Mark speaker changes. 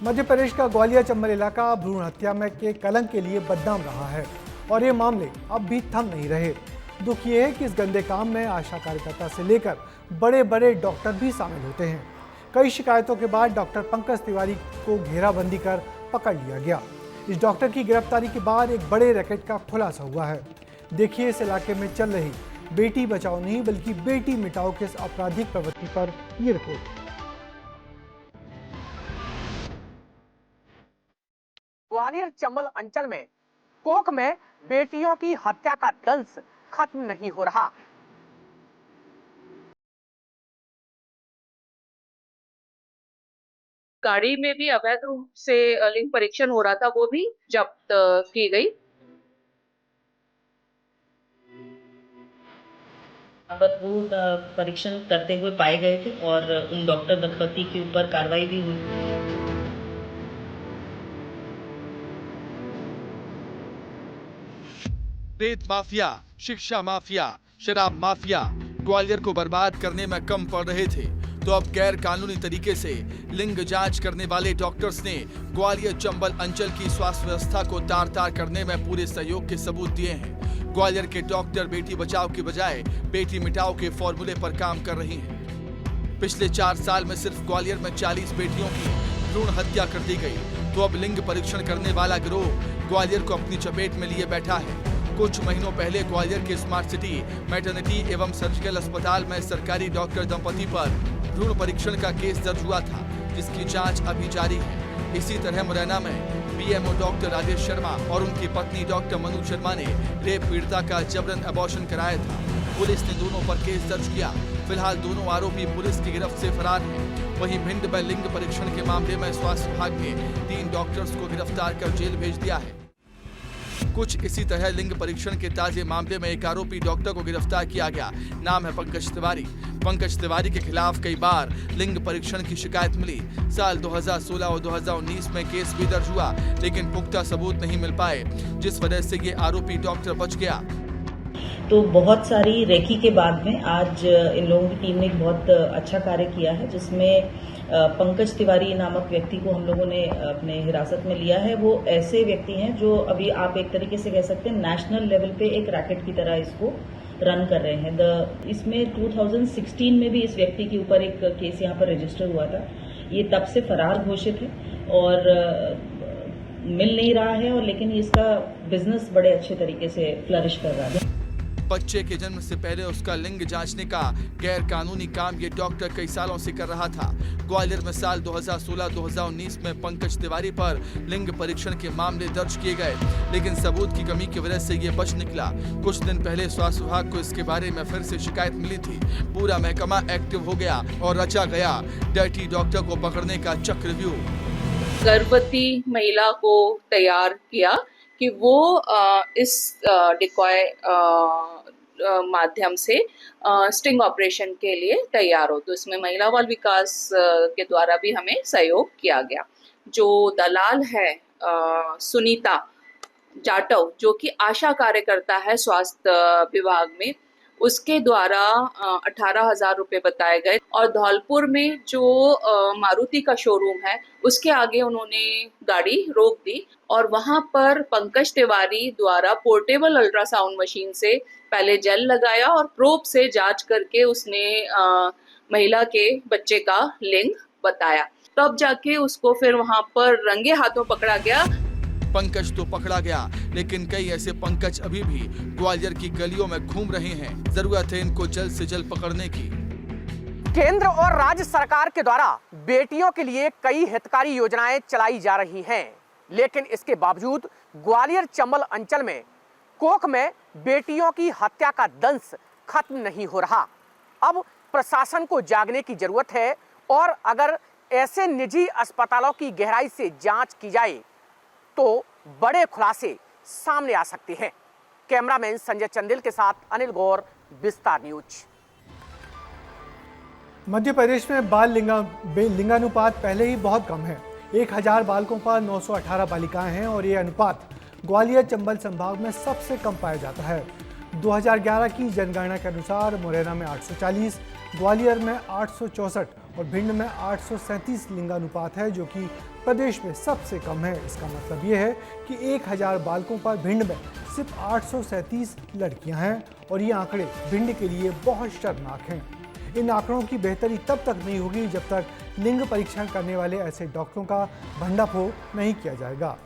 Speaker 1: मध्य प्रदेश का ग्वालियर चंबल इलाका भ्रूण हत्या में के कलंक के लिए बदनाम रहा है और ये मामले अब भी थम नहीं रहे। दुख ये है कि इस गंदे काम में आशा कार्यकर्ता से लेकर बड़े बड़े डॉक्टर भी शामिल होते हैं। कई शिकायतों के बाद डॉक्टर पंकज तिवारी को घेराबंदी कर पकड़ लिया गया। इस डॉक्टर की गिरफ्तारी के बाद एक बड़े रैकेट का खुलासा हुआ है। देखिए इस इलाके में चल रही बेटी बचाओ नहीं बल्कि बेटी मिटाओ के इस आपराधिक प्रवृत्ति पर ये रिपोर्ट।
Speaker 2: ग्वालियर चंबल अंचल में कोख में बेटियों की हत्या का दंश खत्म नहीं हो रहा।
Speaker 3: गाड़ी में भी अवैध रूप से लिंग परीक्षण हो रहा था, वो भी जब्त की गई।
Speaker 4: भूत परीक्षण करते हुए पाए गए थे और उन डॉक्टर दंपति के ऊपर कार्रवाई भी हुई।
Speaker 5: रेत माफिया, शिक्षा माफिया, शराब माफिया ग्वालियर को बर्बाद करने में कम पड़ रहे थे, तो अब गैर कानूनी तरीके से लिंग जांच करने वाले डॉक्टर्स ने ग्वालियर चंबल अंचल की स्वास्थ्य व्यवस्था को तार-तार करने में पूरे सहयोग के सबूत दिए हैं। ग्वालियर के डॉक्टर बेटी बचाओ के बजाय बेटी मिटाओ के फॉर्मूले पर काम कर रही हैं। पिछले 4 साल में सिर्फ ग्वालियर में 40 बेटियों की भ्रूण हत्या कर दी गई, तो अब लिंग परीक्षण करने वाला गिरोह ग्वालियर को अपनी चपेट में लिए बैठा है। कुछ महीनों पहले ग्वालियर के स्मार्ट सिटी मैटरनिटी एवं सर्जिकल अस्पताल में सरकारी डॉक्टर दंपति पर भ्रूण परीक्षण का केस दर्ज हुआ था, जिसकी जांच अभी जारी है। इसी तरह मुरैना में बीएमओ डॉक्टर राजेश शर्मा और उनकी पत्नी डॉक्टर मनु शर्मा ने रेप पीड़िता का जबरन अबॉर्शन कराया था। पुलिस ने दोनों पर केस दर्ज किया। फिलहाल दोनों आरोपी पुलिस की गिरफ्त से फरार हैं। वहीं भिंड में लिंग परीक्षण के मामले में स्वास्थ्य विभाग ने 3 डॉक्टर्स को गिरफ्तार कर जेल भेज दिया है। कुछ इसी तरह लिंग परीक्षण के ताजे मामले में एक आरोपी डॉक्टर को गिरफ्तार किया गया। नाम है पंकज तिवारी। पंकज तिवारी के खिलाफ कई बार लिंग परीक्षण की शिकायत मिली। साल 2016 और 2019 में केस भी दर्ज हुआ, लेकिन पुख्ता सबूत नहीं मिल पाए, जिस वजह से ये आरोपी डॉक्टर बच गया।
Speaker 4: तो बहुत सारी रेकी के बाद में आज इन लोगों की टीम ने एक बहुत अच्छा कार्य किया है, जिसमें पंकज तिवारी नामक व्यक्ति को हम लोगों ने अपने हिरासत में लिया है। वो ऐसे व्यक्ति हैं जो अभी आप एक तरीके से कह सकते हैं नेशनल लेवल पे एक रैकेट की तरह इसको रन कर रहे हैं। इसमें 2016 में भी इस व्यक्ति के ऊपर एक केस यहाँ पर रजिस्टर हुआ था। ये तब से फरार घोषित है और मिल नहीं रहा है, और लेकिन इसका बिजनेस बड़े अच्छे तरीके से फ्लरिश कर रहा है।
Speaker 5: बच्चे के जन्म से पहले उसका लिंग जांचने का गैर कानूनी काम ये डॉक्टर कई सालों से कर रहा था। ग्वालियर में साल 2016-2019 में पंकज तिवारी पर लिंग परीक्षण के मामले दर्ज किए गए, लेकिन सबूत की कमी की वजह से ये बच निकला। कुछ दिन पहले स्वास्थ्य विभाग को इसके बारे में फिर से शिकायत मिली थी। पूरा महकमा एक्टिव हो गया और रचा गया डर्टी डॉक्टर को पकड़ने का चक्रव्यूह।
Speaker 3: गर्भवती महिला को तैयार किया कि वो इस डिकॉय माध्यम से स्टिंग ऑपरेशन के लिए तैयार हो। तो इसमें महिला बाल विकास के द्वारा भी हमें सहयोग किया गया। जो दलाल है सुनीता जाटव, जो कि आशा कार्यकर्ता है स्वास्थ्य विभाग में, उसके द्वारा 18,000 रुपये बताए गए। और धौलपुर में जो मारुति का शोरूम है, उसके आगे उन्होंने गाड़ी रोक दी और वहां पर पंकज तिवारी द्वारा पोर्टेबल अल्ट्रासाउंड मशीन से पहले जेल लगाया और प्रोब से जांच करके उसने महिला के बच्चे का लिंग बताया। तब जाके उसको फिर वहां पर रंगे हाथों पकड़ा गया।
Speaker 5: पंकज तो पकड़ा गया, लेकिन कई ऐसे पंकज अभी भी ग्वालियर की गलियों में घूम रहे हैं। जरूरत है इनको जल्द से जल्द पकड़ने की।
Speaker 2: केंद्र और राज्य सरकार के द्वारा बेटियों के लिए कई हितकारी योजनाएं चलाई जा रही हैं, लेकिन इसके बावजूद ग्वालियर चंबल अंचल में कोख में बेटियों की हत्या का दंश खत्म नहीं हो रहा। अब प्रशासन को जागने की जरूरत है और अगर ऐसे निजी अस्पतालों की गहराई से जांच की जाए तो बड़े खुलासे सामने आ सकते हैं। कैमरामैन संजय चंदेल के साथ अनिल गौर, विस्तार न्यूज।
Speaker 1: मध्य प्रदेश में बाल लिंगानुपात पहले ही बहुत कम है। 1000 बालकों पर 918 बालिकाएं हैं और ये अनुपात ग्वालियर चंबल संभाग में सबसे कम पाया जाता है। 2011 की जनगणना के अनुसार मुरैना में 840, ग्वालियर में 864 और भिंड में 837 लिंगानुपात है, जो कि प्रदेश में सबसे कम है। इसका मतलब ये है कि 1000 बालकों पर भिंड में सिर्फ 837 लड़कियां हैं और ये आंकड़े भिंड के लिए बहुत शर्मनाक हैं। इन आंकड़ों की बेहतरी तब तक नहीं होगी जब तक लिंग परीक्षण करने वाले ऐसे डॉक्टरों का भंडाफोड़ नहीं किया जाएगा।